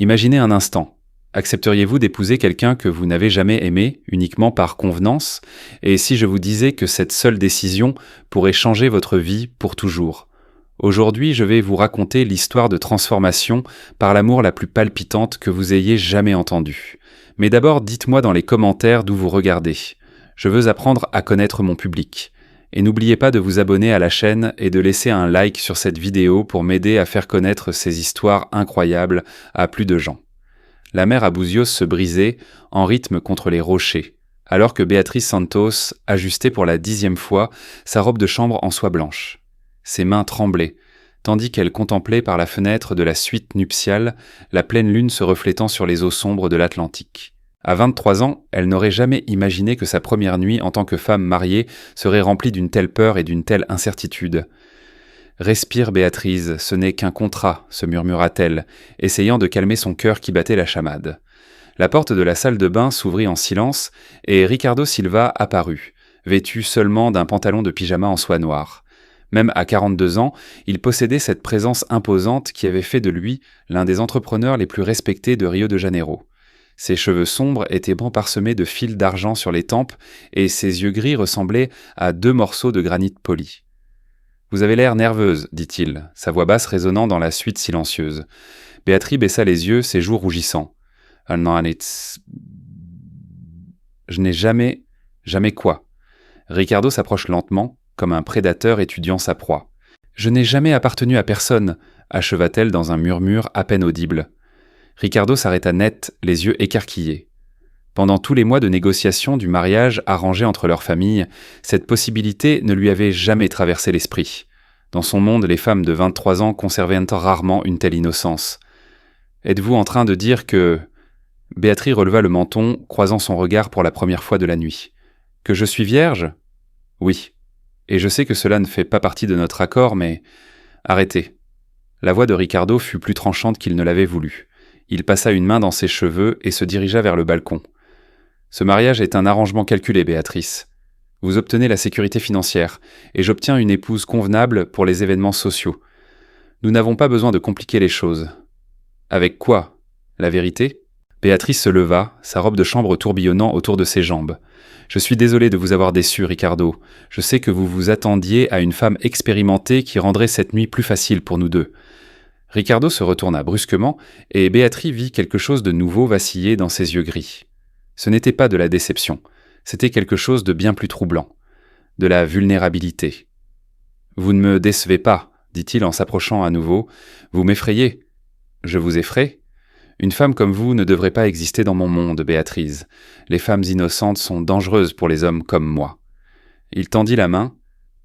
Imaginez un instant. Accepteriez-vous d'épouser quelqu'un que vous n'avez jamais aimé, uniquement par convenance, et si je vous disais que cette seule décision pourrait changer votre vie pour toujours? Aujourd'hui, je vais vous raconter l'histoire de transformation par l'amour la plus palpitante que vous ayez jamais entendue. Mais d'abord, dites-moi dans les commentaires d'où vous regardez. Je veux apprendre à connaître mon public. Et n'oubliez pas de vous abonner à la chaîne et de laisser un like sur cette vidéo pour m'aider à faire connaître ces histoires incroyables à plus de gens. La mer à Buzios se brisait en rythme contre les rochers, alors que Beatriz Santos ajustait pour la 10e fois sa robe de chambre en soie blanche. Ses mains tremblaient, tandis qu'elle contemplait par la fenêtre de la suite nuptiale la pleine lune se reflétant sur les eaux sombres de l'Atlantique. À 23 ans, elle n'aurait jamais imaginé que sa première nuit en tant que femme mariée serait remplie d'une telle peur et d'une telle incertitude. « Respire, Béatrice, ce n'est qu'un contrat », se murmura-t-elle, essayant de calmer son cœur qui battait la chamade. La porte de la salle de bain s'ouvrit en silence et Ricardo Silva apparut, vêtu seulement d'un pantalon de pyjama en soie noire. Même à 42 ans, il possédait cette présence imposante qui avait fait de lui l'un des entrepreneurs les plus respectés de Rio de Janeiro. Ses cheveux sombres étaient parsemés de fils d'argent sur les tempes et ses yeux gris ressemblaient à 2 morceaux de granit poli. « Vous avez l'air nerveuse, dit-il, sa voix basse résonnant dans la suite silencieuse. Béatrice baissa les yeux, ses joues rougissant. « Je n'ai jamais quoi ?» Ricardo s'approche lentement, comme un prédateur étudiant sa proie. « Je n'ai jamais appartenu à personne », acheva-t-elle dans un murmure à peine audible. Ricardo s'arrêta net, les yeux écarquillés. Pendant tous les mois de négociation du mariage arrangé entre leurs familles, cette possibilité ne lui avait jamais traversé l'esprit. Dans son monde, les femmes de 23 ans conservaient rarement une telle innocence. « Êtes-vous en train de dire que… » Béatrice releva le menton, croisant son regard pour la première fois de la nuit. « Que je suis vierge ? Oui. Et je sais que cela ne fait pas partie de notre accord, mais… Arrêtez. » La voix de Ricardo fut plus tranchante qu'il ne l'avait voulu. Il passa une main dans ses cheveux et se dirigea vers le balcon. « Ce mariage est un arrangement calculé, Béatrice. Vous obtenez la sécurité financière, et j'obtiens une épouse convenable pour les événements sociaux. Nous n'avons pas besoin de compliquer les choses. » « Avec quoi ? La vérité ? » Béatrice se leva, sa robe de chambre tourbillonnant autour de ses jambes. « Je suis désolé de vous avoir déçu, Ricardo. Je sais que vous vous attendiez à une femme expérimentée qui rendrait cette nuit plus facile pour nous deux. » Ricardo se retourna brusquement et Béatrice vit quelque chose de nouveau vaciller dans ses yeux gris. Ce n'était pas de la déception, c'était quelque chose de bien plus troublant, de la vulnérabilité. « Vous ne me décevez pas, » dit-il en s'approchant à nouveau. « Vous m'effrayez. » « Je vous effraie ? Une femme comme vous ne devrait pas exister dans mon monde, Béatrice. Les femmes innocentes sont dangereuses pour les hommes comme moi. » Il tendit la main,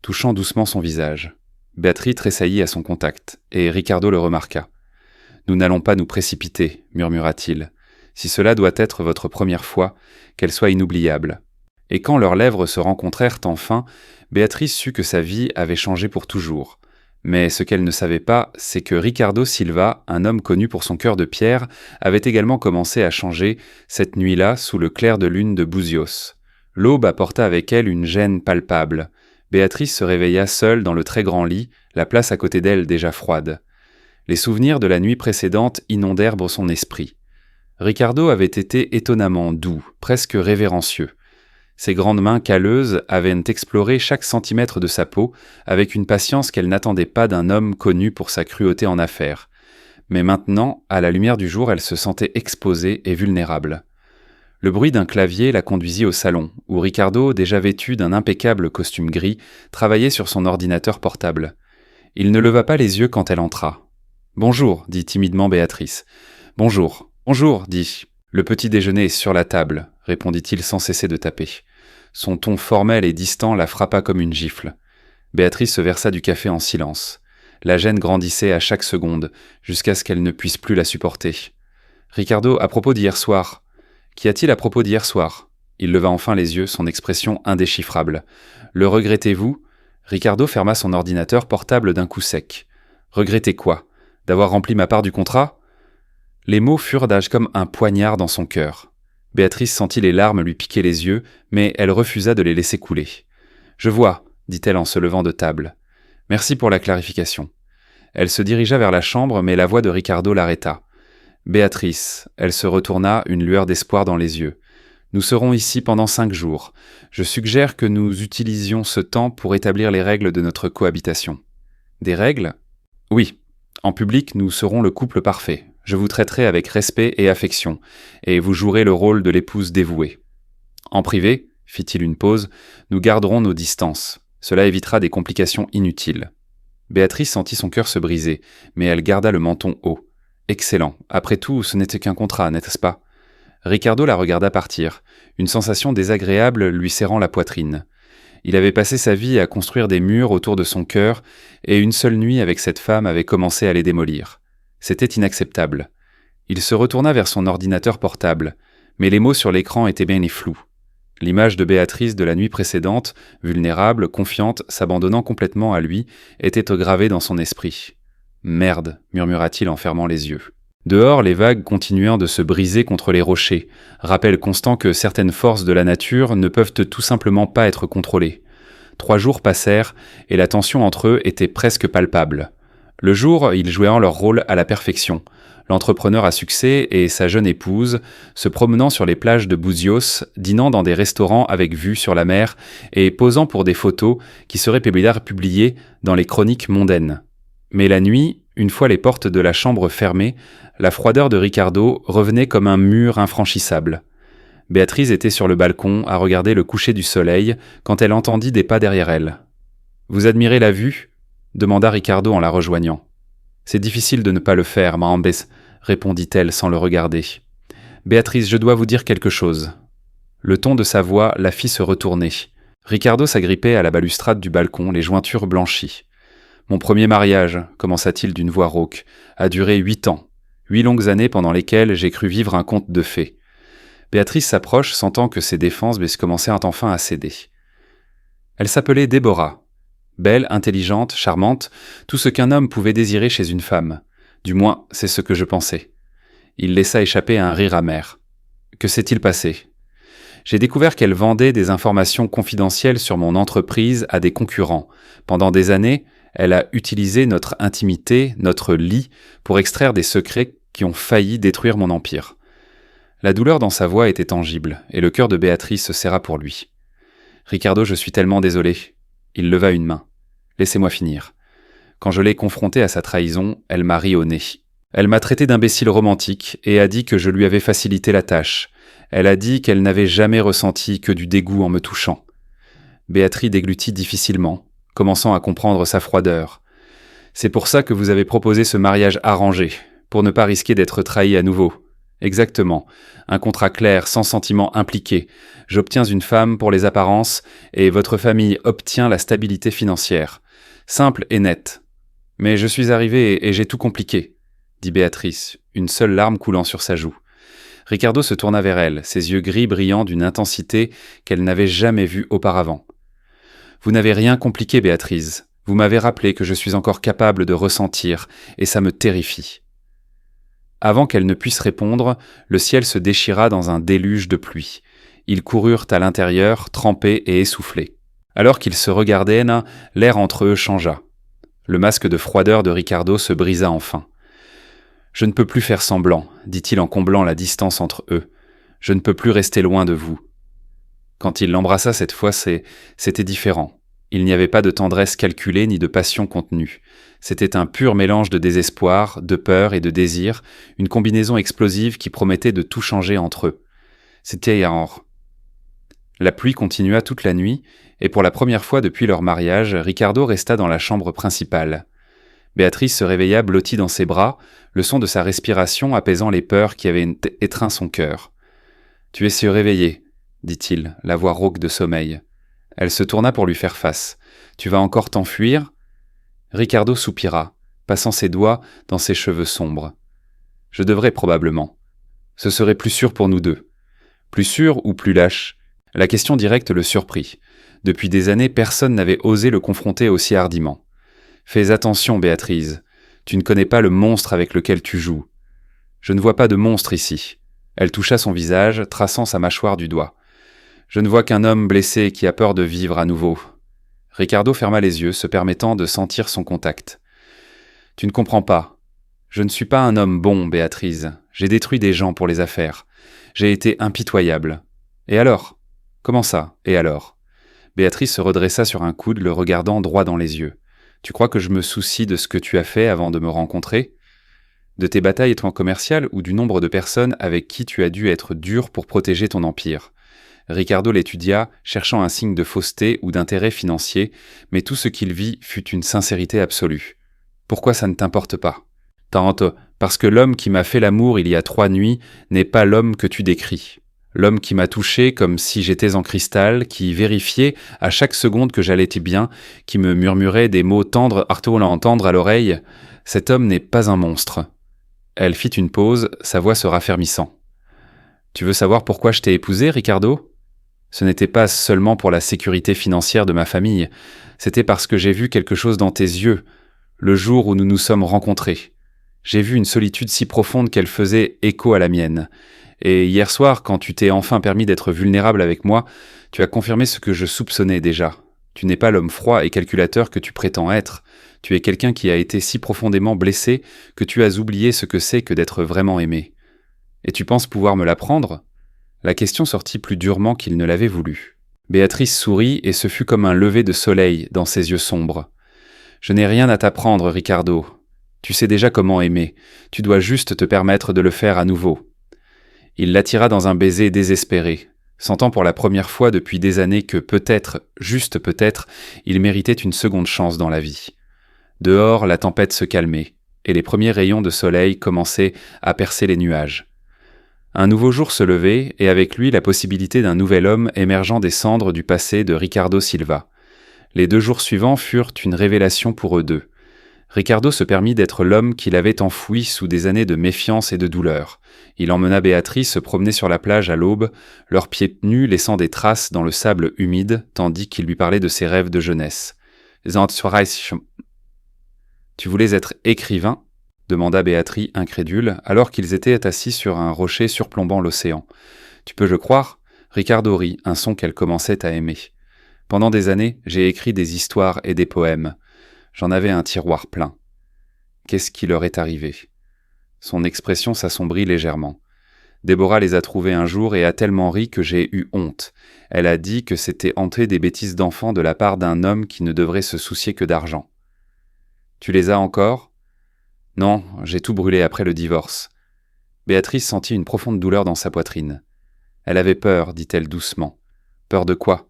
touchant doucement son visage. Béatrice tressaillit à son contact, et Ricardo le remarqua. « Nous n'allons pas nous précipiter, » murmura-t-il. « Si cela doit être votre première fois, qu'elle soit inoubliable. » Et quand leurs lèvres se rencontrèrent enfin, Béatrice sut que sa vie avait changé pour toujours. Mais ce qu'elle ne savait pas, c'est que Ricardo Silva, un homme connu pour son cœur de pierre, avait également commencé à changer cette nuit-là sous le clair de lune de Buzios. L'aube apporta avec elle une gêne palpable. Béatrice se réveilla seule dans le très grand lit, la place à côté d'elle déjà froide. Les souvenirs de la nuit précédente inondèrent son esprit. Ricardo avait été étonnamment doux, presque révérencieux. Ses grandes mains calleuses avaient exploré chaque centimètre de sa peau avec une patience qu'elle n'attendait pas d'un homme connu pour sa cruauté en affaires. Mais maintenant, à la lumière du jour, elle se sentait exposée et vulnérable. Le bruit d'un clavier la conduisit au salon, où Ricardo, déjà vêtu d'un impeccable costume gris, travaillait sur son ordinateur portable. Il ne leva pas les yeux quand elle entra. « Bonjour », dit timidement Béatrice. « Bonjour. »« Bonjour », dit. « Le petit déjeuner est sur la table », répondit-il sans cesser de taper. Son ton formel et distant la frappa comme une gifle. Béatrice se versa du café en silence. La gêne grandissait à chaque seconde, jusqu'à ce qu'elle ne puisse plus la supporter. « Ricardo, à propos d'hier soir. »« Qu'y a-t-il à propos d'hier soir ?» Il leva enfin les yeux, son expression indéchiffrable. « Le regrettez-vous » Ricardo ferma son ordinateur portable d'un coup sec. « Regrettez quoi ? D'avoir rempli ma part du contrat ?» Les mots furent d'âge comme un poignard dans son cœur. Béatrice sentit les larmes lui piquer les yeux, mais elle refusa de les laisser couler. « Je vois », dit-elle en se levant de table. « Merci pour la clarification. » Elle se dirigea vers la chambre, mais la voix de Ricardo l'arrêta. « Béatrice, elle se retourna, une lueur d'espoir dans les yeux. Nous serons ici pendant 5 jours. Je suggère que nous utilisions ce temps pour établir les règles de notre cohabitation. Des règles ? Oui. En public, nous serons le couple parfait. Je vous traiterai avec respect et affection, et vous jouerez le rôle de l'épouse dévouée. En privé, fit-il une pause, nous garderons nos distances. Cela évitera des complications inutiles. Béatrice sentit son cœur se briser, mais elle garda le menton haut. Excellent. Après tout, ce n'était qu'un contrat, n'est-ce pas ? Ricardo la regarda partir, une sensation désagréable lui serrant la poitrine. Il avait passé sa vie à construire des murs autour de son cœur, et une seule nuit avec cette femme avait commencé à les démolir. C'était inacceptable. Il se retourna vers son ordinateur portable, mais les mots sur l'écran étaient bien flous. L'image de Béatrice de la nuit précédente, vulnérable, confiante, s'abandonnant complètement à lui, était gravée dans son esprit. « Merde » murmura-t-il en fermant les yeux. Dehors, les vagues continuèrent de se briser contre les rochers, rappel constant que certaines forces de la nature ne peuvent tout simplement pas être contrôlées. 3 jours passèrent, et la tension entre eux était presque palpable. Le jour, ils jouaient leur rôle à la perfection. L'entrepreneur à succès et sa jeune épouse, se promenant sur les plages de Buzios, dînant dans des restaurants avec vue sur la mer et posant pour des photos qui seraient publiées dans les chroniques mondaines. Mais la nuit, une fois les portes de la chambre fermées, la froideur de Ricardo revenait comme un mur infranchissable. Béatrice était sur le balcon à regarder le coucher du soleil quand elle entendit des pas derrière elle. « Vous admirez la vue ?» demanda Ricardo en la rejoignant. « C'est difficile de ne pas le faire, Mahambes, » répondit-elle sans le regarder. « Béatrice, je dois vous dire quelque chose. » Le ton de sa voix la fit se retourner. Ricardo s'agrippait à la balustrade du balcon, les jointures blanchies. « Mon premier mariage, commença-t-il d'une voix rauque, a duré 8 ans. 8 longues années pendant lesquelles j'ai cru vivre un conte de fées. » Béatrice s'approche, sentant que ses défenses commençaient enfin à céder. Elle s'appelait Déborah. Belle, intelligente, charmante, tout ce qu'un homme pouvait désirer chez une femme. Du moins, c'est ce que je pensais. Il laissa échapper un rire amer. Que s'est-il passé ? J'ai découvert qu'elle vendait des informations confidentielles sur mon entreprise à des concurrents. Pendant des années, elle a utilisé notre intimité, notre lit, pour extraire des secrets qui ont failli détruire mon empire. La douleur dans sa voix était tangible, et le cœur de Béatrice se serra pour lui. « Ricardo, je suis tellement désolé. » Il leva une main. « Laissez-moi finir. Quand je l'ai confrontée à sa trahison, elle m'a ri au nez. Elle m'a traité d'imbécile romantique et a dit que je lui avais facilité la tâche. Elle a dit qu'elle n'avait jamais ressenti que du dégoût en me touchant. » Béatrice déglutit difficilement, commençant à comprendre sa froideur. « C'est pour ça que vous avez proposé ce mariage arrangé, pour ne pas risquer d'être trahi à nouveau. » Exactement. Un contrat clair, sans sentiment impliqué. J'obtiens une femme pour les apparences et votre famille obtient la stabilité financière. Simple et net. Mais je suis arrivé et j'ai tout compliqué, dit Béatrice, une seule larme coulant sur sa joue. Ricardo se tourna vers elle, ses yeux gris brillant d'une intensité qu'elle n'avait jamais vue auparavant. Vous n'avez rien compliqué, Béatrice. Vous m'avez rappelé que je suis encore capable de ressentir et ça me terrifie. Avant qu'elle ne puisse répondre, le ciel se déchira dans un déluge de pluie. Ils coururent à l'intérieur, trempés et essoufflés. Alors qu'ils se regardaient, l'air entre eux changea. Le masque de froideur de Ricardo se brisa enfin. « Je ne peux plus faire semblant, » dit-il en comblant la distance entre eux. « Je ne peux plus rester loin de vous. » Quand il l'embrassa cette fois, c'était différent. Il n'y avait pas de tendresse calculée ni de passion contenue. C'était un pur mélange de désespoir, de peur et de désir, une combinaison explosive qui promettait de tout changer entre eux. C'était Yaor. La pluie continua toute la nuit, et pour la première fois depuis leur mariage, Ricardo resta dans la chambre principale. Béatrice se réveilla blottie dans ses bras, le son de sa respiration apaisant les peurs qui avaient étreint son cœur. « Tu es surréveillée, » dit-il, la voix rauque de sommeil. Elle se tourna pour lui faire face. « Tu vas encore t'enfuir ?» Ricardo soupira, passant ses doigts dans ses cheveux sombres. « Je devrais probablement. Ce serait plus sûr pour nous deux. » Plus sûr ou plus lâche ? La question directe le surprit. Depuis des années, personne n'avait osé le confronter aussi hardiment. « Fais attention, Béatrice. Tu ne connais pas le monstre avec lequel tu joues. »« Je ne vois pas de monstre ici. » Elle toucha son visage, traçant sa mâchoire du doigt. « Je ne vois qu'un homme blessé qui a peur de vivre à nouveau. » Ricardo ferma les yeux, se permettant de sentir son contact. « Tu ne comprends pas. Je ne suis pas un homme bon, Béatrice. J'ai détruit des gens pour les affaires. J'ai été impitoyable. Et alors? Comment ça, et alors? Béatrice se redressa sur un coude, le regardant droit dans les yeux. Tu crois que je me soucie de ce que tu as fait avant de me rencontrer? De tes batailles étant commerciales ou du nombre de personnes avec qui tu as dû être dur pour protéger ton empire? Ricardo l'étudia, cherchant un signe de fausseté ou d'intérêt financier, mais tout ce qu'il vit fut une sincérité absolue. Pourquoi ça ne t'importe pas? Tante, parce que l'homme qui m'a fait l'amour il y a 3 nuits n'est pas l'homme que tu décris. L'homme qui m'a touché comme si j'étais en cristal, qui vérifiait à chaque seconde que j'allais bien, qui me murmurait des mots tendres à l'oreille, cet homme n'est pas un monstre. Elle fit une pause, sa voix se raffermissant. Tu veux savoir pourquoi je t'ai épousé, Ricardo? Ce n'était pas seulement pour la sécurité financière de ma famille, c'était parce que j'ai vu quelque chose dans tes yeux, le jour où nous nous sommes rencontrés. J'ai vu une solitude si profonde qu'elle faisait écho à la mienne. Et hier soir, quand tu t'es enfin permis d'être vulnérable avec moi, tu as confirmé ce que je soupçonnais déjà. Tu n'es pas l'homme froid et calculateur que tu prétends être. Tu es quelqu'un qui a été si profondément blessé que tu as oublié ce que c'est que d'être vraiment aimé. Et tu penses pouvoir me l'apprendre? La question sortit plus durement qu'il ne l'avait voulu. Béatrice sourit et ce fut comme un lever de soleil dans ses yeux sombres. Je n'ai rien à t'apprendre, Ricardo. Tu sais déjà comment aimer. Tu dois juste te permettre de le faire à nouveau. Il l'attira dans un baiser désespéré, sentant pour la première fois depuis des années que peut-être, juste peut-être, il méritait une seconde chance dans la vie. Dehors, la tempête se calmait, et les premiers rayons de soleil commençaient à percer les nuages. Un nouveau jour se levait, et avec lui la possibilité d'un nouvel homme émergeant des cendres du passé de Ricardo Silva. Les 2 jours suivants furent une révélation pour eux deux. Ricardo se permit d'être l'homme qu'il avait enfoui sous des années de méfiance et de douleur. Il emmena Béatrice se promener sur la plage à l'aube, leurs pieds nus laissant des traces dans le sable humide, tandis qu'il lui parlait de ses rêves de jeunesse. « Tu voulais être écrivain ?» demanda Béatrice incrédule, alors qu'ils étaient assis sur un rocher surplombant l'océan. « Tu peux le croire ?» Ricardo rit, un son qu'elle commençait à aimer. « Pendant des années, j'ai écrit des histoires et des poèmes. J'en avais un tiroir plein. Qu'est-ce qui leur est arrivé? » Son expression s'assombrit légèrement. Déborah les a trouvés un jour et a tellement ri que j'ai eu honte. Elle a dit que c'était hanté des bêtises d'enfants de la part d'un homme qui ne devrait se soucier que d'argent. Tu les as encore? Non, j'ai tout brûlé après le divorce. Béatrice sentit une profonde douleur dans sa poitrine. Elle avait peur, dit-elle doucement. Peur de quoi?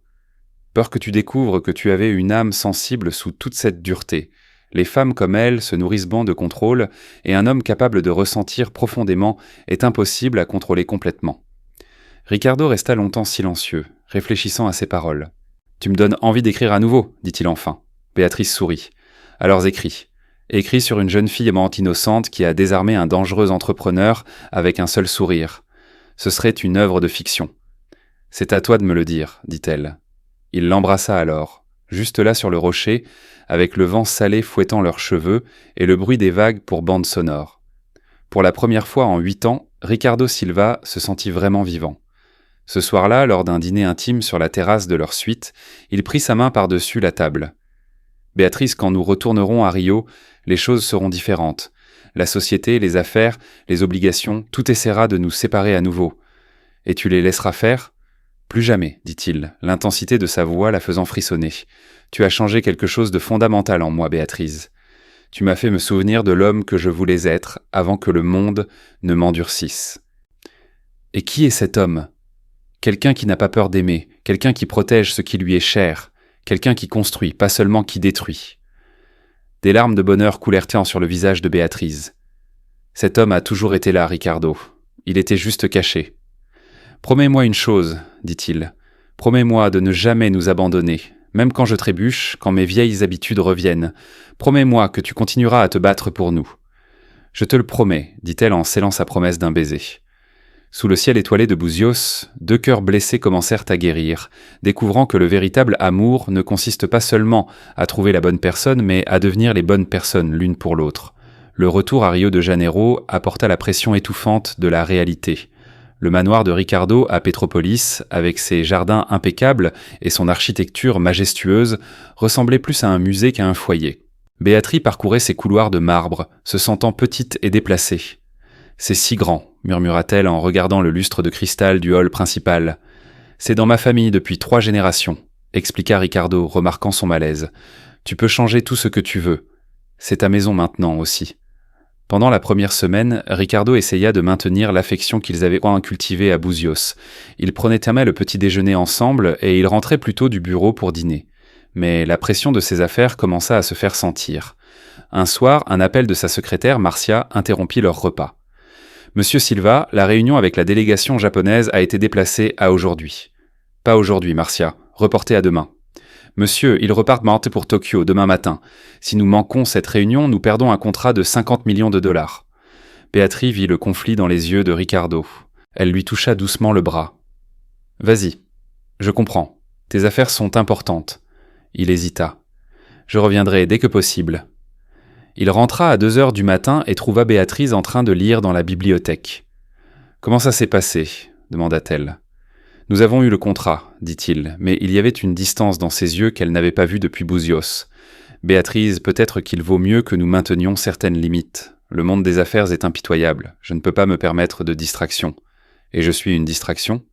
Peur que tu découvres que tu avais une âme sensible sous toute cette dureté. Les femmes comme elle se nourrissent de contrôle, et un homme capable de ressentir profondément est impossible à contrôler complètement. Ricardo resta longtemps silencieux, réfléchissant à ses paroles. « Tu me donnes envie d'écrire à nouveau, dit-il enfin. Béatrice sourit. « Alors écris. Écris sur une jeune fille aimante innocente qui a désarmé un dangereux entrepreneur avec un seul sourire. Ce serait une œuvre de fiction. C'est à toi de me le dire, dit-elle. Il l'embrassa alors, juste là sur le rocher, avec le vent salé fouettant leurs cheveux et le bruit des vagues pour bande sonore. Pour la première fois en 8 ans, Ricardo Silva se sentit vraiment vivant. Ce soir-là, lors d'un dîner intime sur la terrasse de leur suite, il prit sa main par-dessus la table. « Béatrice, quand nous retournerons à Rio, les choses seront différentes. La société, les affaires, les obligations, tout essaiera de nous séparer à nouveau. Et tu les laisseras faire ? Plus jamais, dit-il, l'intensité de sa voix la faisant frissonner. Tu as changé quelque chose de fondamental en moi, Béatrice. Tu m'as fait me souvenir de l'homme que je voulais être avant que le monde ne m'endurcisse. Et qui est cet homme ? Quelqu'un qui n'a pas peur d'aimer, quelqu'un qui protège ce qui lui est cher, quelqu'un qui construit, pas seulement qui détruit. » Des larmes de bonheur coulèrent sur le visage de Béatrice. « Cet homme a toujours été là, Ricardo. Il était juste caché. »« Promets-moi une chose, dit-il. Promets-moi de ne jamais nous abandonner, même quand je trébuche, quand mes vieilles habitudes reviennent. Promets-moi que tu continueras à te battre pour nous. »« Je te le promets, dit-elle en scellant sa promesse d'un baiser. » Sous le ciel étoilé de Buzios, 2 cœurs blessés commencèrent à guérir, découvrant que le véritable amour ne consiste pas seulement à trouver la bonne personne, mais à devenir les bonnes personnes l'une pour l'autre. Le retour à Rio de Janeiro apporta la pression étouffante de la réalité. Le manoir de Ricardo à Petropolis, avec ses jardins impeccables et son architecture majestueuse, ressemblait plus à un musée qu'à un foyer. Béatrice parcourait ces couloirs de marbre, se sentant petite et déplacée. « C'est si grand », murmura-t-elle en regardant le lustre de cristal du hall principal. « C'est dans ma famille depuis 3 générations, expliqua Ricardo, remarquant son malaise. Tu peux changer tout ce que tu veux. C'est ta maison maintenant aussi. » Pendant la première semaine, Ricardo essaya de maintenir l'affection qu'ils avaient cultivée à Buzios. Ils prenaient jamais le petit déjeuner ensemble et ils rentraient plus tôt du bureau pour dîner. Mais la pression de ses affaires commença à se faire sentir. Un soir, un appel de sa secrétaire, Marcia, interrompit leur repas. « Monsieur Silva, la réunion avec la délégation japonaise a été déplacée à aujourd'hui. »« Pas aujourd'hui, Marcia. Reportée à demain. »« Monsieur, ils repartent pour Tokyo demain matin. Si nous manquons cette réunion, nous perdons un contrat de 50 millions de dollars. » Béatrice vit le conflit dans les yeux de Ricardo. Elle lui toucha doucement le bras. « Vas-y. Je comprends. Tes affaires sont importantes. » Il hésita. « Je reviendrai dès que possible. » Il rentra à 2 heures du matin et trouva Béatrice en train de lire dans la bibliothèque. « Comment ça s'est passé ?» demanda-t-elle. « Nous avons eu le contrat, dit-il, mais il y avait une distance dans ses yeux qu'elle n'avait pas vue depuis Buzios. Béatrice, peut-être qu'il vaut mieux que nous maintenions certaines limites. Le monde des affaires est impitoyable. Je ne peux pas me permettre de distraction. Et je suis une distraction ?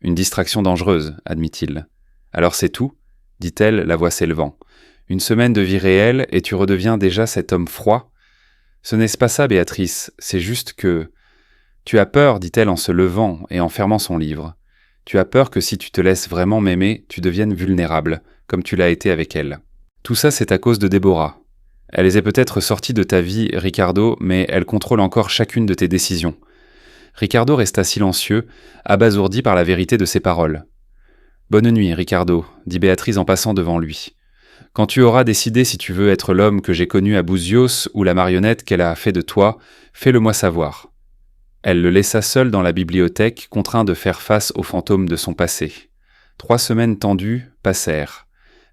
Une distraction dangereuse, admit-il. Alors c'est tout ? Dit-elle, la voix s'élevant. Une semaine de vie réelle et tu redeviens déjà cet homme froid ? Ce n'est pas ça, Béatrice, c'est juste que... Tu as peur, dit-elle en se levant et en fermant son livre. Tu as peur que si tu te laisses vraiment m'aimer, tu deviennes vulnérable, comme tu l'as été avec elle. Tout ça, c'est à cause de Déborah. Elle est peut-être sortie de ta vie, Ricardo, mais elle contrôle encore chacune de tes décisions. Ricardo resta silencieux, abasourdi par la vérité de ses paroles. « Bonne nuit, Ricardo, » dit Béatrice en passant devant lui. « Quand tu auras décidé si tu veux être l'homme que j'ai connu à Buzios ou la marionnette qu'elle a fait de toi, fais-le-moi savoir. » Elle le laissa seul dans la bibliothèque, contraint de faire face aux fantômes de son passé. 3 semaines tendues passèrent.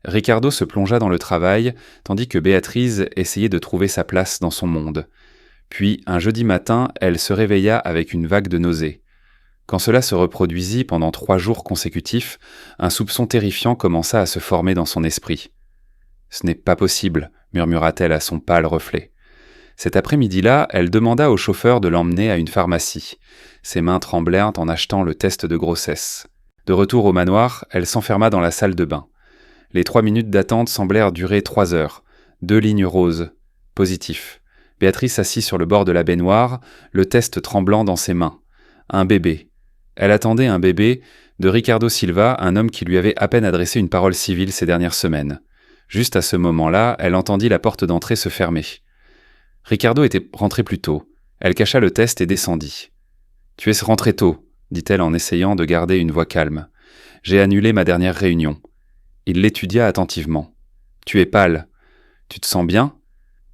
Ricardo se plongea dans le travail, tandis que Béatrice essayait de trouver sa place dans son monde. Puis, un jeudi matin, elle se réveilla avec une vague de nausées. Quand cela se reproduisit pendant 3 jours consécutifs, un soupçon terrifiant commença à se former dans son esprit. « Ce n'est pas possible », murmura-t-elle à son pâle reflet. Cet après-midi-là, elle demanda au chauffeur de l'emmener à une pharmacie. Ses mains tremblèrent en achetant le test de grossesse. De retour au manoir, elle s'enferma dans la salle de bain. Les 3 minutes d'attente semblèrent durer 3 heures. 2 lignes roses. Positif. Béatrice s'assit sur le bord de la baignoire, le test tremblant dans ses mains. Un bébé. Elle attendait un bébé de Ricardo Silva, un homme qui lui avait à peine adressé une parole civile ces dernières semaines. Juste à ce moment-là, elle entendit la porte d'entrée se fermer. Ricardo était rentré plus tôt. Elle cacha le test et descendit. « Tu es rentré tôt, » dit-elle en essayant de garder une voix calme. « J'ai annulé ma dernière réunion. » Il l'étudia attentivement. « Tu es pâle. Tu te sens bien ? » ?»«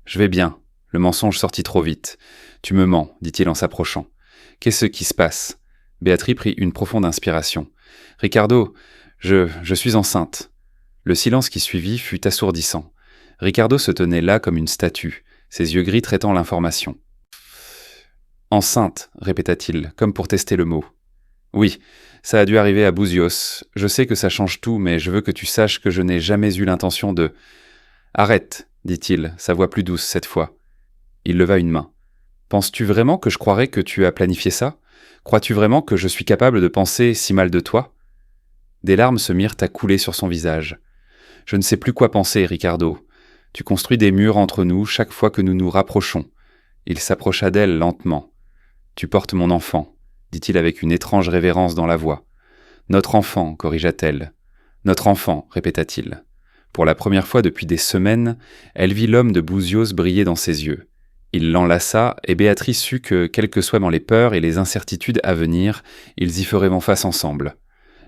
Je vais bien. » Le mensonge sortit trop vite. « Tu me mens, » dit-il en s'approchant. « Qu'est-ce qui se passe ?» Béatrice prit une profonde inspiration. « Ricardo, je suis enceinte. » Le silence qui suivit fut assourdissant. Ricardo se tenait là comme une statue, ses yeux gris traitant l'information. « Enceinte, répéta-t-il, comme pour tester le mot. « Oui, ça a dû arriver à Buzios. Je sais que ça change tout, mais je veux que tu saches que je n'ai jamais eu l'intention de... »« Arrête, dit-il, sa voix plus douce cette fois. Il leva une main. « Penses-tu vraiment que je croirais que tu as planifié ça ? Crois-tu vraiment que je suis capable de penser si mal de toi ?» Des larmes se mirent à couler sur son visage. « Je ne sais plus quoi penser, Ricardo. Tu construis des murs entre nous chaque fois que nous nous rapprochons. » Il s'approcha d'elle lentement. « Tu portes mon enfant, » dit-il avec une étrange révérence dans la voix. « Notre enfant, corrigea-t-elle. « Notre enfant, répéta-t-il. Pour la première fois depuis des semaines, elle vit l'homme de Buzios briller dans ses yeux. Il l'enlaça, et Béatrice sut que, quelles que soient les peurs et les incertitudes à venir, ils y feraient face ensemble.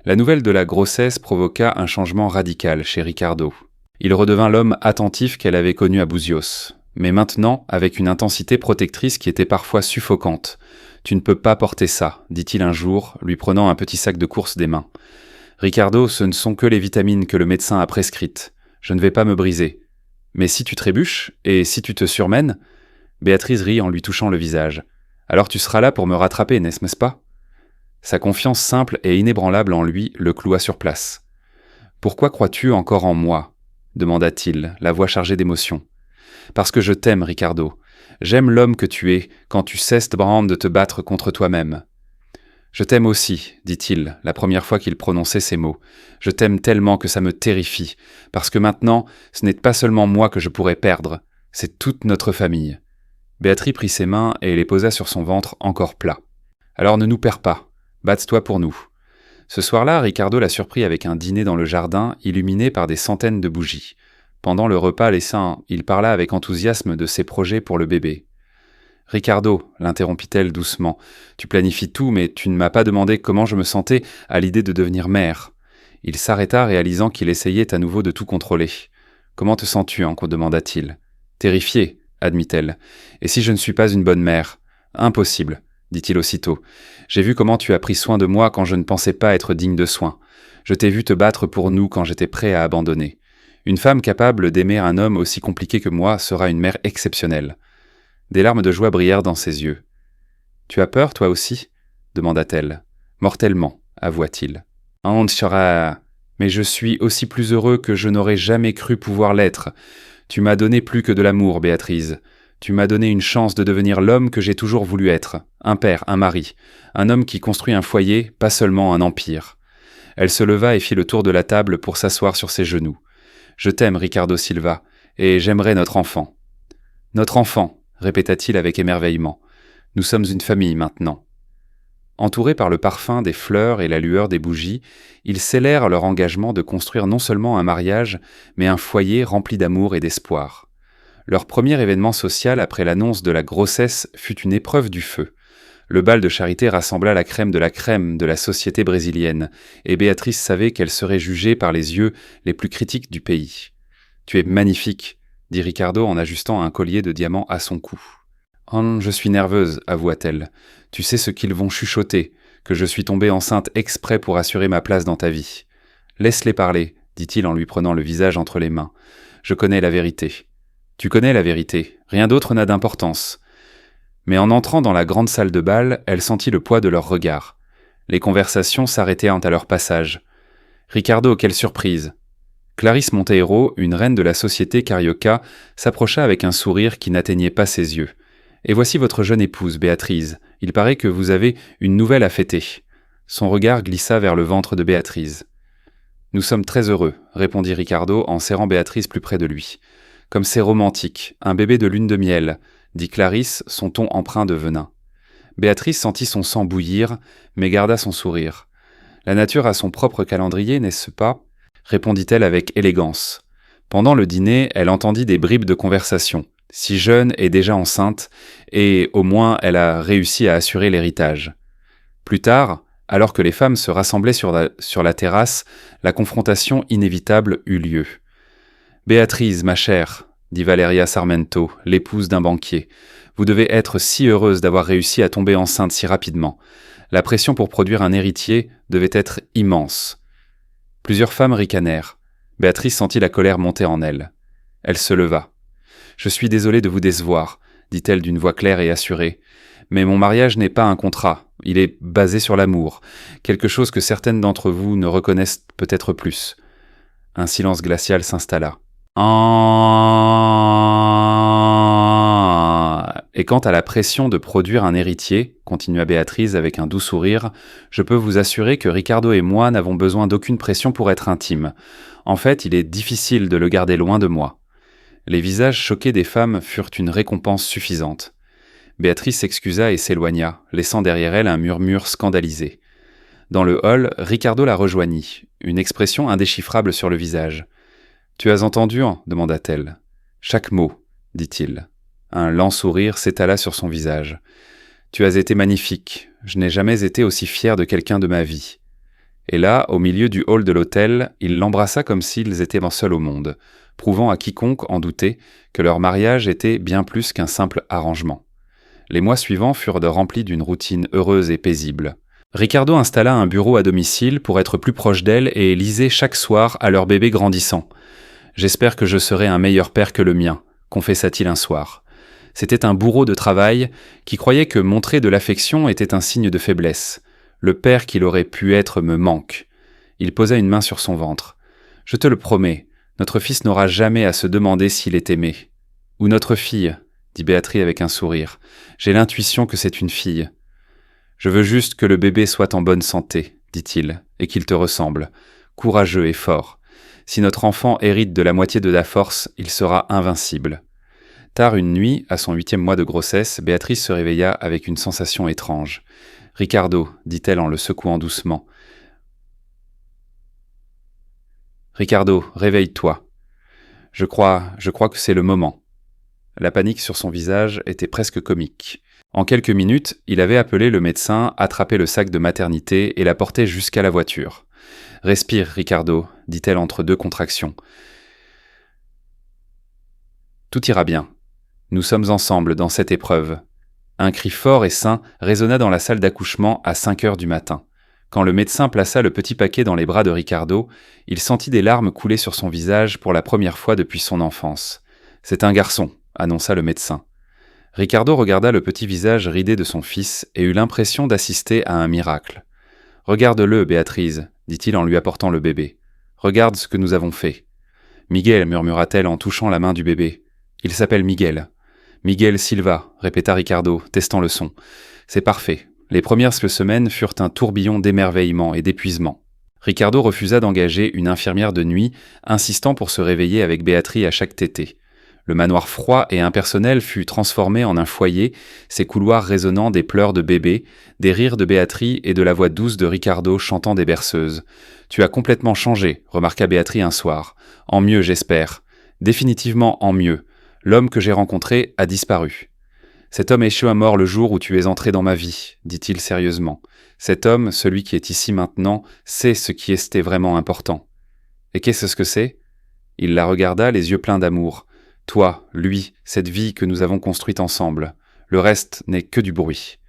La nouvelle de la grossesse provoqua un changement radical chez Ricardo. Il redevint l'homme attentif qu'elle avait connu à Buzios, mais maintenant avec une intensité protectrice qui était parfois suffocante. « Tu ne peux pas porter ça, » dit-il un jour, lui prenant un petit sac de course des mains. « Ricardo, ce ne sont que les vitamines que le médecin a prescrites. Je ne vais pas me briser. Mais si tu trébuches, et si tu te surmènes... » Béatrice rit en lui touchant le visage. « Alors tu seras là pour me rattraper, n'est-ce pas ?» Sa confiance simple et inébranlable en lui le cloua sur place. « Pourquoi crois-tu encore en moi ?» demanda-t-il, la voix chargée d'émotion. Parce que je t'aime, Ricardo. J'aime l'homme que tu es quand tu cesses, Brand, de te battre contre toi-même. Je t'aime aussi, dit-il, la première fois qu'il prononçait ces mots. Je t'aime tellement que ça me terrifie, parce que maintenant, ce n'est pas seulement moi que je pourrais perdre, c'est toute notre famille. Béatrice prit ses mains et les posa sur son ventre encore plat. Alors ne nous perds pas, batte-toi pour nous. Ce soir-là, Ricardo la surprit avec un dîner dans le jardin, illuminé par des centaines de bougies. Pendant le repas laissant, il parla avec enthousiasme de ses projets pour le bébé. « Ricardo, l'interrompit-elle doucement, tu planifies tout, mais tu ne m'as pas demandé comment je me sentais à l'idée de devenir mère. » Il s'arrêta, réalisant qu'il essayait à nouveau de tout contrôler. « Comment te sens-tu, hein, demanda-t-il. « Terrifié, admit-elle. Et si je ne suis pas une bonne mère ? Impossible, dit-il aussitôt. J'ai vu comment tu as pris soin de moi quand je ne pensais pas être digne de soins. Je t'ai vu te battre pour nous quand j'étais prêt à abandonner. Une femme capable d'aimer un homme aussi compliqué que moi sera une mère exceptionnelle. » Des larmes de joie brillèrent dans ses yeux. « Tu as peur, toi aussi ?» demanda-t-elle. « Mortellement, avoua-t-il. »« On sera... Mais je suis aussi plus heureux que je n'aurais jamais cru pouvoir l'être. Tu m'as donné plus que de l'amour, Béatrice. Tu m'as donné une chance de devenir l'homme que j'ai toujours voulu être. Un père, un mari. Un homme qui construit un foyer, pas seulement un empire. » Elle se leva et fit le tour de la table pour s'asseoir sur ses genoux. « Je t'aime, Ricardo Silva, et j'aimerai notre enfant. »« Notre enfant !» répéta-t-il avec émerveillement. « Nous sommes une famille maintenant. » Entourés par le parfum des fleurs et la lueur des bougies, ils scellèrent leur engagement de construire non seulement un mariage, mais un foyer rempli d'amour et d'espoir. Leur premier événement social après l'annonce de la grossesse fut une épreuve du feu. Le bal de charité rassembla la crème de la société brésilienne, et Béatrice savait qu'elle serait jugée par les yeux les plus critiques du pays. « Tu es magnifique !» dit Ricardo en ajustant un collier de diamants à son cou. « Oh, je suis nerveuse, avoua-t-elle. Tu sais ce qu'ils vont chuchoter, que je suis tombée enceinte exprès pour assurer ma place dans ta vie. Laisse-les parler, dit-il en lui prenant le visage entre les mains. Je connais la vérité. Tu connais la vérité, rien d'autre n'a d'importance. » Mais en entrant dans la grande salle de bal, elle sentit le poids de leurs regards. Les conversations s'arrêtaient à leur passage. « Ricardo, quelle surprise !» Clarisse Monteiro, une reine de la société carioca, s'approcha avec un sourire qui n'atteignait pas ses yeux. « Et voici votre jeune épouse, Béatrice. Il paraît que vous avez une nouvelle à fêter. » Son regard glissa vers le ventre de Béatrice. « Nous sommes très heureux, » répondit Ricardo en serrant Béatrice plus près de lui. « Comme c'est romantique, un bébé de lune de miel, » dit Clarisse, son ton empreint de venin. Béatrice sentit son sang bouillir, mais garda son sourire. « La nature a son propre calendrier, n'est-ce pas ?» répondit-elle avec élégance. Pendant le dîner, elle entendit des bribes de conversation. Si jeune et déjà enceinte, et au moins elle a réussi à assurer l'héritage. Plus tard, alors que les femmes se rassemblaient sur la terrasse, la confrontation inévitable eut lieu. « Béatrice, ma chère, » dit Valeria Sarmento, l'épouse d'un banquier, « vous devez être si heureuse d'avoir réussi à tomber enceinte si rapidement. La pression pour produire un héritier devait être immense. » Plusieurs femmes ricanèrent. Béatrice sentit la colère monter en elle. Elle se leva. « Je suis désolée de vous décevoir, » dit-elle d'une voix claire et assurée. « Mais mon mariage n'est pas un contrat, il est basé sur l'amour, quelque chose que certaines d'entre vous ne reconnaissent peut-être plus. » Un silence glacial s'installa. Et quant à la pression de produire un héritier, continua Béatrice avec un doux sourire, je peux vous assurer que Ricardo et moi n'avons besoin d'aucune pression pour être intimes. En fait, il est difficile de le garder loin de moi. Les visages choqués des femmes furent une récompense suffisante. Béatrice s'excusa et s'éloigna, laissant derrière elle un murmure scandalisé. Dans le hall, Ricardo la rejoignit, une expression indéchiffrable sur le visage. « Tu as entendu, hein ?» demanda-t-elle. « Chaque mot, » dit-il. Un lent sourire s'étala sur son visage. « Tu as été magnifique. Je n'ai jamais été aussi fier de quelqu'un de ma vie. » Et là, au milieu du hall de l'hôtel, il l'embrassa comme s'ils étaient seuls au monde, prouvant à quiconque en doutait que leur mariage était bien plus qu'un simple arrangement. Les mois suivants furent remplis d'une routine heureuse et paisible. Ricardo installa un bureau à domicile pour être plus proche d'elle et lisait chaque soir à leur bébé grandissant. « J'espère que je serai un meilleur père que le mien », confessa-t-il un soir. C'était un bourreau de travail qui croyait que montrer de l'affection était un signe de faiblesse. Le père qu'il aurait pu être me manque. Il posa une main sur son ventre. « Je te le promets, notre fils n'aura jamais à se demander s'il est aimé. » Ou notre fille, dit Béatrice avec un sourire. J'ai l'intuition que c'est une fille. Je veux juste que le bébé soit en bonne santé, dit-il, et qu'il te ressemble, courageux et fort. Si notre enfant hérite de la moitié de la force, il sera invincible. Tard une nuit, à son 8e mois de grossesse, Béatrice se réveilla avec une sensation étrange. « Ricardo, dit-elle en le secouant doucement. Ricardo, réveille-toi. Je crois que c'est le moment. » La panique sur son visage était presque comique. En quelques minutes, il avait appelé le médecin, attrapé le sac de maternité et l'a porté jusqu'à la voiture. « Respire, Ricardo, dit-elle entre deux contractions. Tout ira bien. Nous sommes ensemble dans cette épreuve. » Un cri fort et sain résonna dans la salle d'accouchement à 5 heures du matin. Quand le médecin plaça le petit paquet dans les bras de Ricardo, il sentit des larmes couler sur son visage pour la première fois depuis son enfance. « C'est un garçon », annonça le médecin. Ricardo regarda le petit visage ridé de son fils et eut l'impression d'assister à un miracle. « Regarde-le, Béatrice, dit-il en lui apportant le bébé. Regarde ce que nous avons fait. »« Miguel, murmura-t-elle en touchant la main du bébé. Il s'appelle Miguel. »« Miguel Silva, répéta Ricardo, testant le son. C'est parfait. Les premières semaines furent un tourbillon d'émerveillement et d'épuisement. Ricardo refusa d'engager une infirmière de nuit, insistant pour se réveiller avec Béatrice à chaque tétée. Le manoir froid et impersonnel fut transformé en un foyer, ses couloirs résonnant des pleurs de bébé, des rires de Béatrice et de la voix douce de Ricardo chantant des berceuses. « Tu as complètement changé, remarqua Béatrice un soir. En mieux, j'espère. Définitivement en mieux. L'homme que j'ai rencontré a disparu. Cet homme échoué à mort le jour où tu es entré dans ma vie, dit-il sérieusement. Cet homme, celui qui est ici maintenant, sait ce qui était vraiment important. Et qu'est-ce que c'est ? Il la regarda, les yeux pleins d'amour. Toi, lui, cette vie que nous avons construite ensemble. Le reste n'est que du bruit.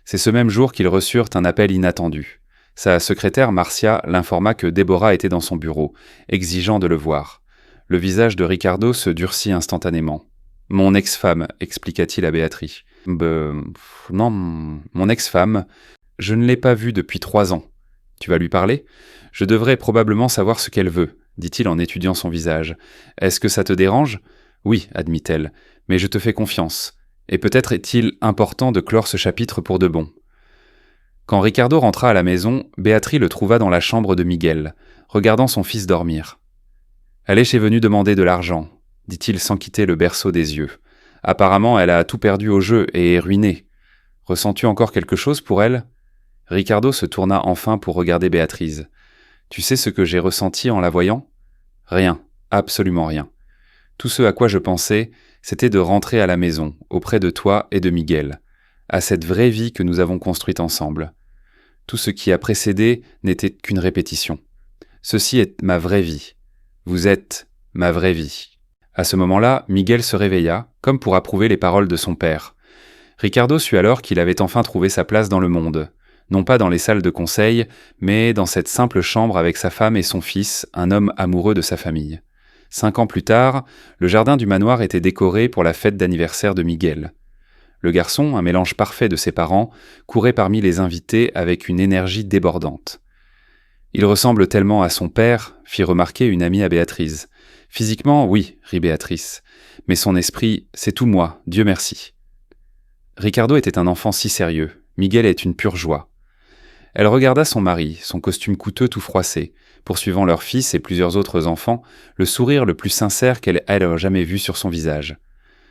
C'est ce même jour qu'ils reçurent un appel inattendu. Sa secrétaire, Marcia, l'informa que Déborah était dans son bureau, exigeant de le voir. Le visage de Ricardo se durcit instantanément. « Mon ex-femme », expliqua-t-il à Béatrice. « Non, mon ex-femme. Je ne l'ai pas vue depuis 3 ans. Tu vas lui parler ? Je devrais probablement savoir ce qu'elle veut, dit-il en étudiant son visage. Est-ce que ça te dérange ? Oui, admit-elle, mais je te fais confiance. Et peut-être est-il important de clore ce chapitre pour de bon. Quand Ricardo rentra à la maison, Béatrice le trouva dans la chambre de Miguel, regardant son fils dormir. « Elle est venue demander de l'argent, » dit-il sans quitter le berceau des yeux. « Apparemment, elle a tout perdu au jeu et est ruinée. Ressens-tu encore quelque chose pour elle ?» Ricardo se tourna enfin pour regarder Béatrice. « Tu sais ce que j'ai ressenti en la voyant ? Rien, absolument rien. Tout ce à quoi je pensais, c'était de rentrer à la maison, auprès de toi et de Miguel, à cette vraie vie que nous avons construite ensemble. Tout ce qui a précédé n'était qu'une répétition. Ceci est ma vraie vie. Vous êtes ma vraie vie. » À ce moment-là, Miguel se réveilla, comme pour approuver les paroles de son père. Ricardo sut alors qu'il avait enfin trouvé sa place dans le monde, non pas dans les salles de conseil, mais dans cette simple chambre avec sa femme et son fils, un homme amoureux de sa famille. 5 ans plus tard, le jardin du manoir était décoré pour la fête d'anniversaire de Miguel. Le garçon, un mélange parfait de ses parents, courait parmi les invités avec une énergie débordante. « Il ressemble tellement à son père », fit remarquer une amie à Béatrice. « Physiquement, oui, rit Béatrice. Mais son esprit, c'est tout moi, Dieu merci. » Ricardo était un enfant si sérieux. Miguel est une pure joie. Elle regarda son mari, son costume coûteux tout froissé, poursuivant leur fils et plusieurs autres enfants, le sourire le plus sincère qu'elle ait jamais vu sur son visage.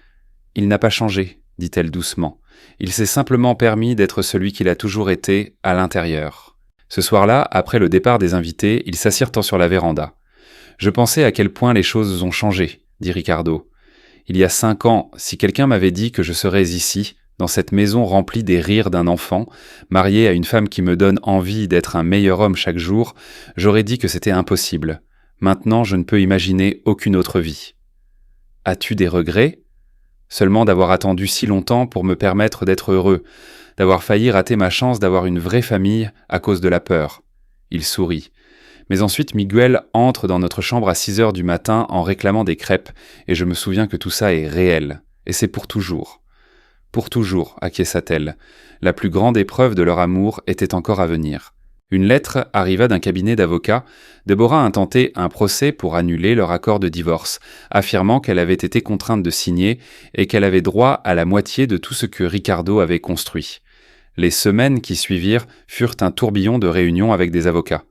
« Il n'a pas changé, » dit-elle doucement. « Il s'est simplement permis d'être celui qu'il a toujours été, à l'intérieur. » Ce soir-là, après le départ des invités, ils s'assirent sur la véranda. « Je pensais à quel point les choses ont changé, » dit Ricardo. « Il y a 5 ans, si quelqu'un m'avait dit que je serais ici, dans cette maison remplie des rires d'un enfant, marié à une femme qui me donne envie d'être un meilleur homme chaque jour, j'aurais dit que c'était impossible. Maintenant, je ne peux imaginer aucune autre vie. »« As-tu des regrets ? Seulement d'avoir attendu si longtemps pour me permettre d'être heureux, d'avoir failli rater ma chance d'avoir une vraie famille à cause de la peur. » Il sourit. Mais ensuite, Miguel entre dans notre chambre à 6 heures du matin en réclamant des crêpes, et je me souviens que tout ça est réel, et c'est pour toujours. Pour toujours, acquiesça-t-elle. La plus grande épreuve de leur amour était encore à venir. Une lettre arriva d'un cabinet d'avocats. Déborah intentait un procès pour annuler leur accord de divorce, affirmant qu'elle avait été contrainte de signer et qu'elle avait droit à la moitié de tout ce que Ricardo avait construit. Les semaines qui suivirent furent un tourbillon de réunions avec des avocats.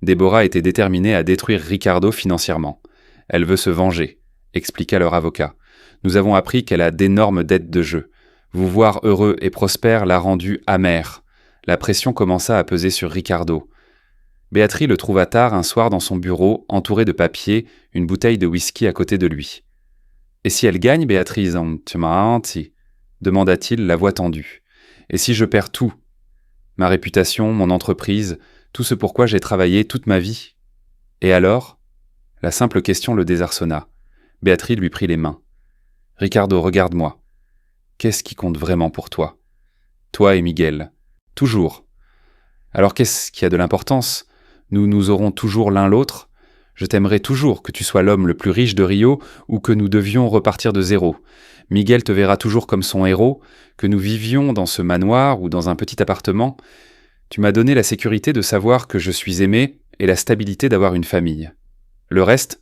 Déborah était déterminée à détruire Ricardo financièrement. Elle veut se venger, expliqua leur avocat. Nous avons appris qu'elle a d'énormes dettes de jeu. Vous voir heureux et prospère l'a rendu amer. La pression commença à peser sur Ricardo. Béatrice le trouva tard un soir dans son bureau, entouré de papiers, une bouteille de whisky à côté de lui. « Et si elle gagne, Béatrice, demanda-t-il, la voix tendue. « Et si je perds tout? Ma réputation, mon entreprise, tout ce pourquoi j'ai travaillé toute ma vie. Et alors ?» La simple question le désarçonna. Béatrice lui prit les mains. « Ricardo, regarde-moi. Qu'est-ce qui compte vraiment pour toi? Toi et Miguel. Toujours. Alors qu'est-ce qui a de l'importance? Nous nous aurons toujours l'un l'autre. Je t'aimerai toujours, que tu sois l'homme le plus riche de Rio ou que nous devions repartir de zéro. Miguel te verra toujours comme son héros, que nous vivions dans ce manoir ou dans un petit appartement. Tu m'as donné la sécurité de savoir que je suis aimé et la stabilité d'avoir une famille. Le reste,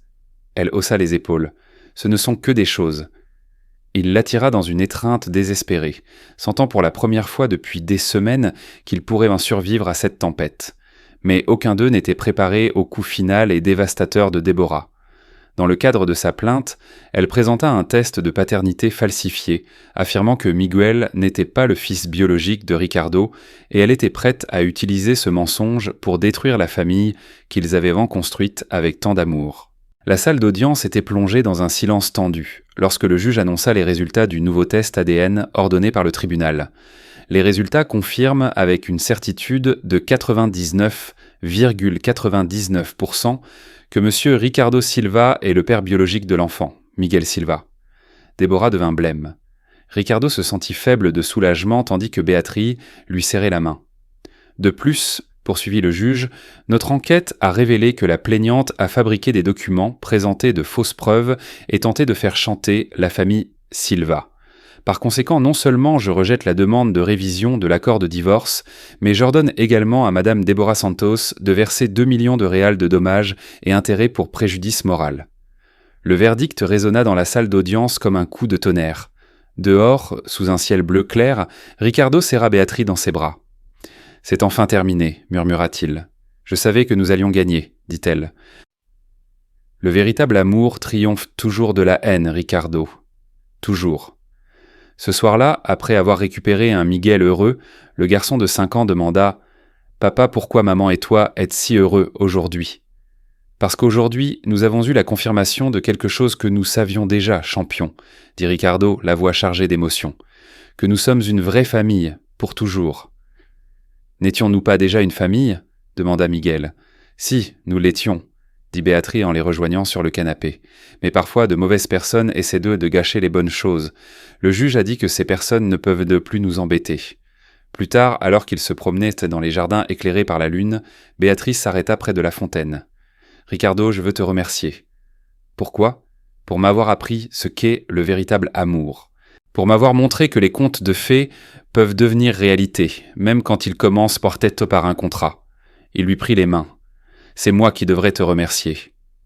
elle haussa les épaules, ce ne sont que des choses. Il l'attira dans une étreinte désespérée, sentant pour la première fois depuis des semaines qu'il pourrait en survivre à cette tempête. Mais aucun d'eux n'était préparé au coup final et dévastateur de Déborah. Dans le cadre de sa plainte, elle présenta un test de paternité falsifié, affirmant que Miguel n'était pas le fils biologique de Ricardo, et elle était prête à utiliser ce mensonge pour détruire la famille qu'ils avaient reconstruite avec tant d'amour. La salle d'audience était plongée dans un silence tendu, lorsque le juge annonça les résultats du nouveau test ADN ordonné par le tribunal. Les résultats confirment avec une certitude de 99,99% que M. Ricardo Silva est le père biologique de l'enfant, Miguel Silva. Déborah devint blême. Ricardo se sentit faible de soulagement tandis que Béatrice lui serrait la main. De plus, poursuivit le juge, notre enquête a révélé que la plaignante a fabriqué des documents, présenté de fausses preuves et tenté de faire chanter la famille Silva. Par conséquent, non seulement je rejette la demande de révision de l'accord de divorce, mais j'ordonne également à Madame Déborah Santos de verser 2 millions de réals de dommages et intérêts pour préjudice moral. Le verdict résonna dans la salle d'audience comme un coup de tonnerre. Dehors, sous un ciel bleu clair, Ricardo serra Béatrice dans ses bras. « C'est enfin terminé, murmura-t-il. Je savais que nous allions gagner, dit-elle. Le véritable amour triomphe toujours de la haine, Ricardo. Toujours. Ce soir-là, après avoir récupéré un Miguel heureux, le garçon de 5 ans demanda « Papa, pourquoi maman et toi êtes si heureux aujourd'hui ?» Parce qu'aujourd'hui, nous avons eu la confirmation de quelque chose que nous savions déjà, champion, dit Ricardo, la voix chargée d'émotion. Que nous sommes une vraie famille, pour toujours. N'étions-nous pas déjà une famille ? Demanda Miguel. Si, nous l'étions, dit Béatrice en les rejoignant sur le canapé. Mais parfois, de mauvaises personnes essaient d'eux de gâcher les bonnes choses. Le juge a dit que ces personnes ne peuvent de plus nous embêter. Plus tard, alors qu'ils se promenaient dans les jardins éclairés par la lune, Béatrice s'arrêta près de la fontaine. « Ricardo, je veux te remercier. » « Pourquoi ? Pour m'avoir appris ce qu'est le véritable amour. Pour m'avoir montré que les contes de fées peuvent devenir réalité, même quand ils commencent peut-être par un contrat. » Il lui prit les mains. « C'est moi qui devrais te remercier.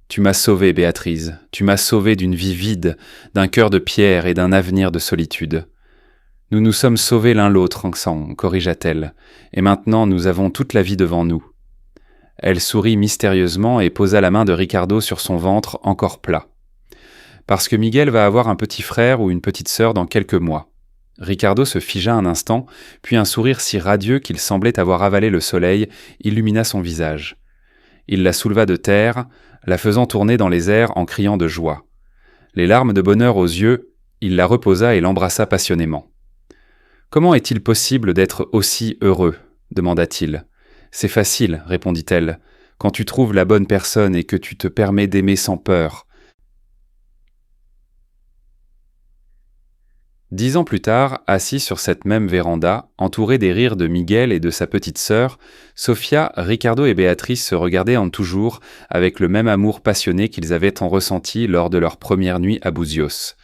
Tu m'as sauvé, Béatrice. Tu m'as sauvé d'une vie vide, d'un cœur de pierre et d'un avenir de solitude. Nous nous sommes sauvés l'un l'autre ensemble, corrigea-t-elle, et maintenant nous avons toute la vie devant nous. » Elle sourit mystérieusement et posa la main de Ricardo sur son ventre encore plat. « Parce que Miguel va avoir un petit frère ou une petite sœur dans quelques mois. » Ricardo se figea un instant, puis un sourire si radieux qu'il semblait avoir avalé le soleil illumina son visage. Il la souleva de terre, la faisant tourner dans les airs en criant de joie. Les larmes de bonheur aux yeux, il la reposa et l'embrassa passionnément. « Comment est-il possible d'être aussi heureux ? Demanda-t-il. « C'est facile, répondit-elle, quand tu trouves la bonne personne et que tu te permets d'aimer sans peur. » 10 ans plus tard, assis sur cette même véranda, entouré des rires de Miguel et de sa petite sœur, Sofia, Ricardo et Béatrice se regardaient en toujours avec le même amour passionné qu'ils avaient ressenti lors de leur première nuit à Buzios.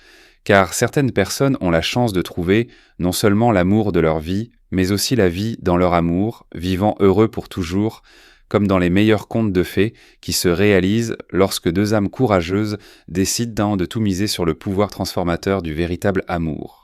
car certaines personnes ont la chance de trouver non seulement l'amour de leur vie, mais aussi la vie dans leur amour, vivant heureux pour toujours, comme dans les meilleurs contes de fées qui se réalisent lorsque deux âmes courageuses décident de tout miser sur le pouvoir transformateur du véritable amour.